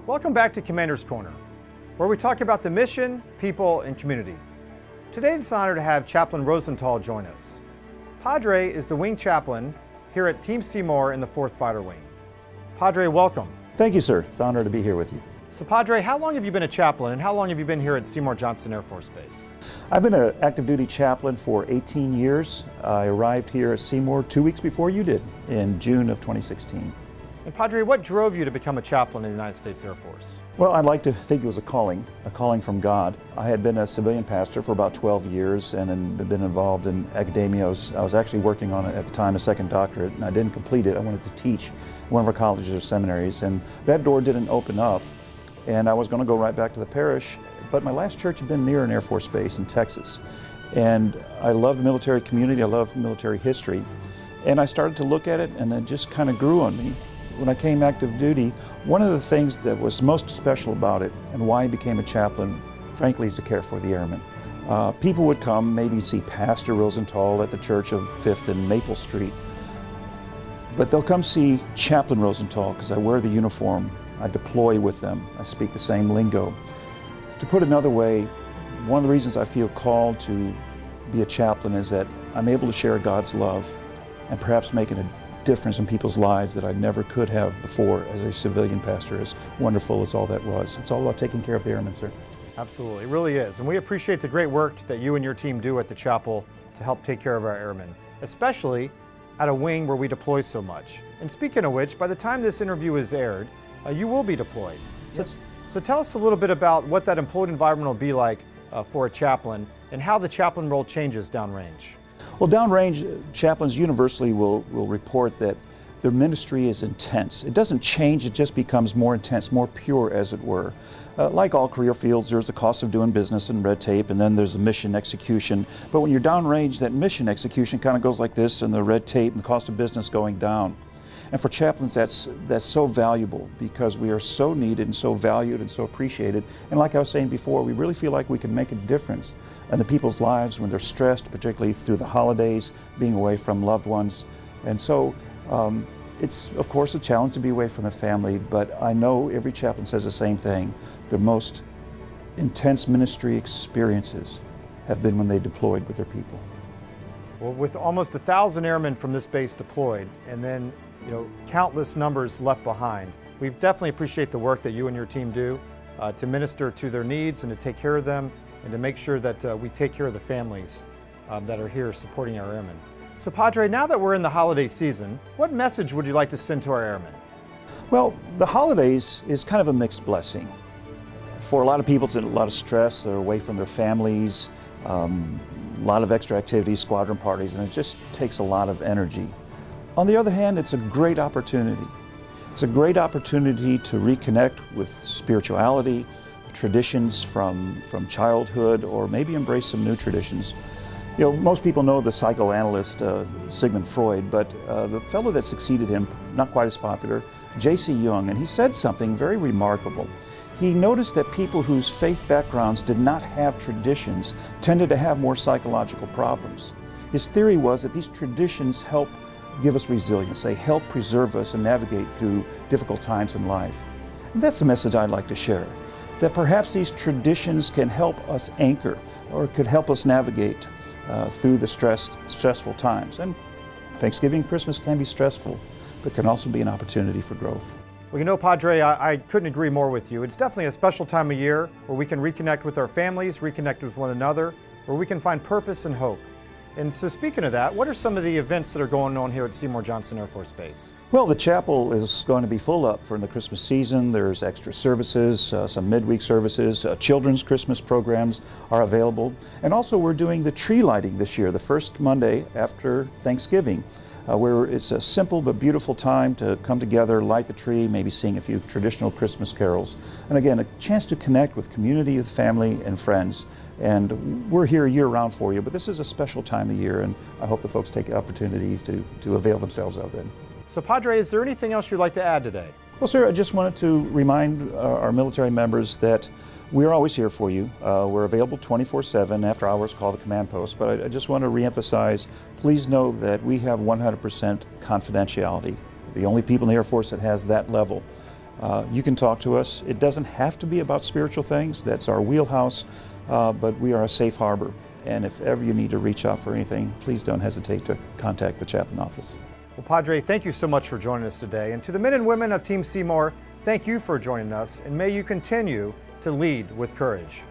Welcome back to Commander's Corner, where we talk about the mission, people, and community. Today it's an honor to have Chaplain Rosenthal join us. Padre is the Wing Chaplain here at Team Seymour in the 4th Fighter Wing. Padre, welcome. Thank you, sir. It's an honor to be here with you. So Padre, how long have you been a chaplain and how long have you been here at Seymour Johnson Air Force Base? I've been an active duty chaplain for 18 years. I arrived here at Seymour 2 weeks before you did, in June of 2016. And Padre, what drove you to become a chaplain in the United States Air Force? Well, I'd like to think it was a calling from God. I had been a civilian pastor for about 12 years and had been involved in academia. I was actually working on it at the time, a second doctorate, and I didn't complete it. I wanted to teach in one of our colleges or seminaries, and that door didn't open up, and I was going to go right back to the parish, but my last church had been near an Air Force base in Texas, and I love the military community, I love military history, and I started to look at it, and it just kind of grew on me. When I came active duty, one of the things that was most special about it and why I became a chaplain, frankly, is to care for the airmen. People would come, maybe see Pastor Rosenthal at the church of 5th and Maple Street, but they'll come see Chaplain Rosenthal because I wear the uniform, I deploy with them, I speak the same lingo. To put it another way, one of the reasons I feel called to be a chaplain is that I'm able to share God's love and perhaps making a difference in people's lives that I never could have before as a civilian pastor, as wonderful as all that was. It's all about taking care of the airmen, sir. Absolutely, it really is. And we appreciate the great work that you and your team do at the chapel to help take care of our airmen, especially at a wing where we deploy so much. And speaking of which, by the time this interview is aired, you will be deployed. Yes. So tell us a little bit about what that employed environment will be like for a chaplain and how the chaplain role changes downrange. Well, downrange, chaplains universally will report that their ministry is intense. It doesn't change, it just becomes more intense, more pure, as it were. Like all career fields, there's the cost of doing business and red tape, and then there's the mission execution. But when you're downrange, that mission execution kind of goes like this, and the red tape and the cost of business going down. And for chaplains, that's so valuable because we are so needed and so valued and so appreciated. And like I was saying before, we really feel like we can make a difference in the people's lives when they're stressed, particularly through the holidays, being away from loved ones. And so it's, of course, a challenge to be away from the family, but I know every chaplain says the same thing. The most intense ministry experiences have been when they deployed with their people. Well, with almost 1,000 airmen from this base deployed, and then countless numbers left behind, we definitely appreciate the work that you and your team do to minister to their needs and to take care of them and to make sure that we take care of the families that are here supporting our airmen. So Padre, now that we're in the holiday season, what message would you like to send to our airmen? Well, the holidays is kind of a mixed blessing. For a lot of people, it's a lot of stress. They're away from their families, a lot of extra activities, squadron parties, and it just takes a lot of energy. On the other hand, it's a great opportunity. It's a great opportunity to reconnect with spirituality, traditions from childhood, or maybe embrace some new traditions. Most people know the psychoanalyst Sigmund Freud, but the fellow that succeeded him, not quite as popular, J.C. Jung, and he said something very remarkable. He noticed that people whose faith backgrounds did not have traditions tended to have more psychological problems. His theory was that these traditions help give us resilience. They help preserve us and navigate through difficult times in life. And that's the message I'd like to share, that perhaps these traditions can help us anchor or could help us navigate through the stressful times. And Thanksgiving, Christmas can be stressful, but can also be an opportunity for growth. Well, Padre, I couldn't agree more with you. It's definitely a special time of year where we can reconnect with our families, reconnect with one another, where we can find purpose and hope. And so speaking of that, what are some of the events that are going on here at Seymour Johnson Air Force Base? Well, the chapel is going to be full up for the Christmas season. There's extra services, some midweek services, children's Christmas programs are available. And also we're doing the tree lighting this year, the first Monday after Thanksgiving, where it's a simple but beautiful time to come together, light the tree, maybe sing a few traditional Christmas carols. And again, a chance to connect with community, with family, and friends. And we're here year-round for you, but this is a special time of year, and I hope the folks take opportunities to avail themselves of it. So Padre, is there anything else you'd like to add today? Well, sir, I just wanted to remind our military members that we're always here for you. We're available 24/7 after hours, call the command post, but I just want to reemphasize, please know that we have 100% confidentiality. The only people in the Air Force that has that level. You can talk to us. It doesn't have to be about spiritual things. That's our wheelhouse, but we are a safe harbor. And if ever you need to reach out for anything, please don't hesitate to contact the chaplain office. Well, Padre, thank you so much for joining us today. And to the men and women of Team Seymour, thank you for joining us, and may you continue to lead with courage.